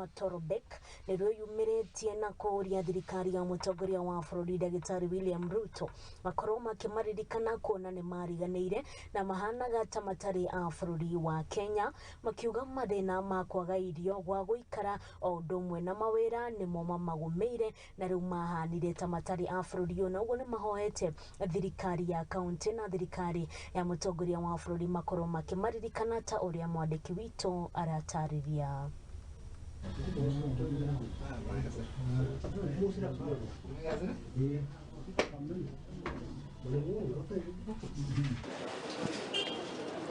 rwa Torobeek NIRWIYUMIRITIE na KURIA THIRIKARI ya MUTONGORIA wa BURURI Dagitari William RUTO makorwo makimaririkana kuona ni mariganĩire na mahanaga ta matari a bũrũri wa Kenya makiuga mathĩna ma kwaga irio gwa gũikara o ũndũ ũmwe na mawĩra nĩmo mamagũmĩire na rĩu mahanire ta matari a bũrũri ũyũ, na ũguo nĩ mahoete thirikari ya kaunti na thirikari ya mũtongoria wa bũrũri makorwo makimaririkana ta ũrĩa mwandĩki witũ aratarĩria.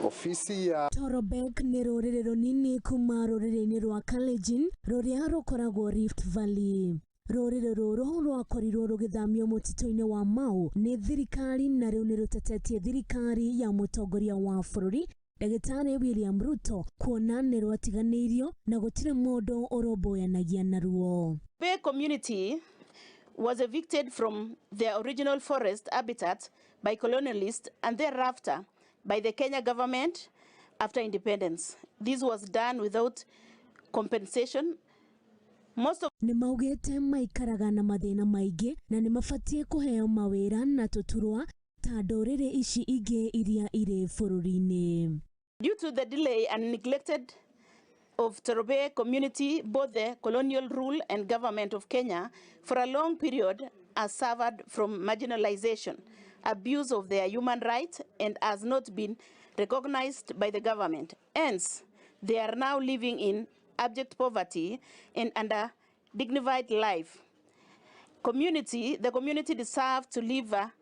Ofisi ya Torobeek nĩ rũrĩrĩ rũnini kuma rũrĩrĩ-inĩ rwa Kalenjin rũrĩa rũkoragwo Rift Valley. Rũrĩrĩ rũrũ rwakorirwo rũgĩthamio mũtitũ-inĩ wa Mau nĩ thirikari na rĩu nĩ rũtetetie thirikari ya mũtongoria wa bũrũri Dagitari William RUTO kuona nĩ rwatiganĩirio na gũtirĩ mũndũ ũrũmbũyanagia naruo. The community was evicted from their original forest habitat by colonialists and thereafter by the Kenya government after independence. This was done without compensation. Nĩ maugĩte maikaraga na mathĩna maingĩ na nĩ mabatie kũheo mawĩra na tũturwa ta ndũrĩrĩ ici ingĩ iria irĩ bũrũri-inĩ. Due to the delay and neglected of Torobeek community, both the colonial rule and government of Kenya for a long period has suffered from marginalization, abuse of their human rights, and has not been recognized by the government. Hence, they are now living in abject poverty and under dignified life. The community deserves to live a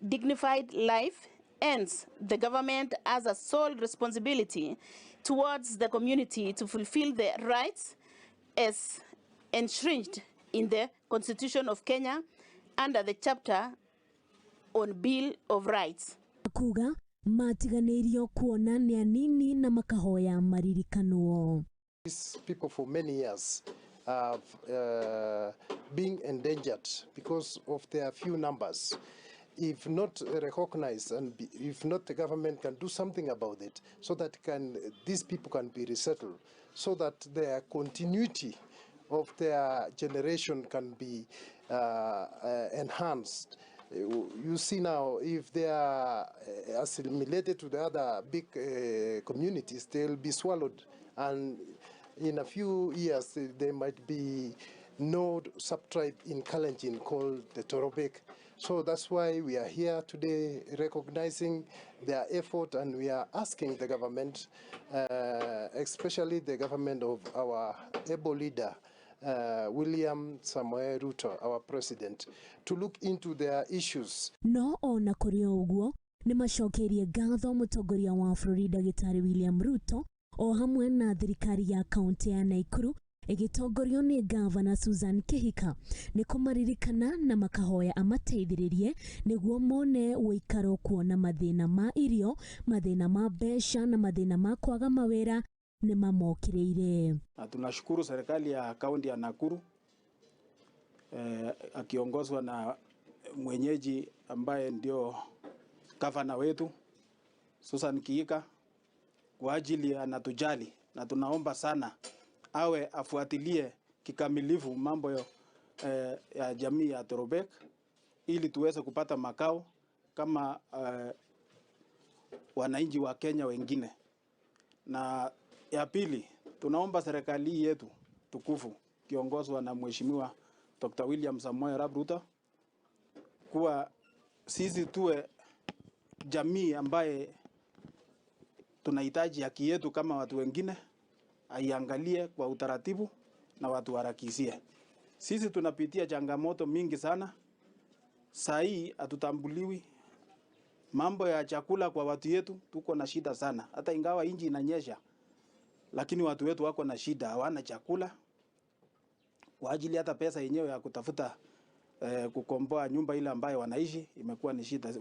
dignified life. Hence, the government has a sole responsibility towards the community to fulfill their rights as enshrined in the Constitution of Kenya under the chapter on Bill of Rights. Kuuga matiganĩirio kuona nĩ anini na makahoya maririkanwo. These people for many years have been endangered because of their few numbers. If not recognized and if not the government can do something about it so that these people can be resettled, so that their continuity of their generation can be enhanced. You see now, if they are assimilated to the other big communities, they'll be swallowed, and in a few years there might be no sub-tribe in Kalenjin called the Torobeek. So that's why we are here today recognizing their effort, and we are asking the government, especially the government of our able leader, William Samoei Ruto, our president, to look into their issues. No ona kũrĩ ũguo nĩ macokerie ngatho mũtongoria wa bũrũri Dagitari William RUTO o hamwe na thirikari ya kaunti ya Nakuru ĩgĩtongorio nĩ Gavana Susan Kihika nĩ kũmaririkana na makahoya amateithĩrĩrie nĩguo mone ũikaro kuona mathĩna ma irio, mathĩna ma mbeca na mathĩna ma kwaga mawĩra nĩ mamokĩrĩire. Tunashukuru serikali ya kaunti ya Nakuru akiongozwa na mwenyeji ambaye ndio gavana wetu Susan Kihika kwa ajili anatujali, na tunaomba sana awe afuatilie kikamilifu mambo ya jamii ya Torobeek ili tuweze kupata makao kama wananchi wa Kenya wengine. Na ya pili, tunaomba serikali yetu tukufu kiongozwa na Mheshimiwa Dr. William Samoei Ruto kuwa sisi tuwe jamii ambaye tunahitaji haki yetu kama watu wengine, aiangalie kwa utaratibu na watu harakisie. Sisi tunapitia changamoto mingi sana. Saa hii hatutambuliwi. Mambo ya chakula kwa watu yetu tuko na shida sana. Hata ingawa inji inanyesha, lakini watu wetu wako na shida, hawana chakula. Kwa ajili hata pesa yenyewe ya kutafuta kukomboa nyumba ile ambayo wanaishi imekuwa ni shida.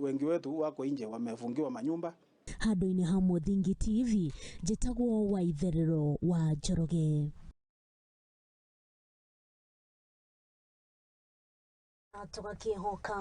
Wengi wetu wako nje wamefungiwa manyumba. Handũ-inĩ ha Mũthingi TV njĩtagwo Waitherero wa Njoroge. Tũgakĩhoka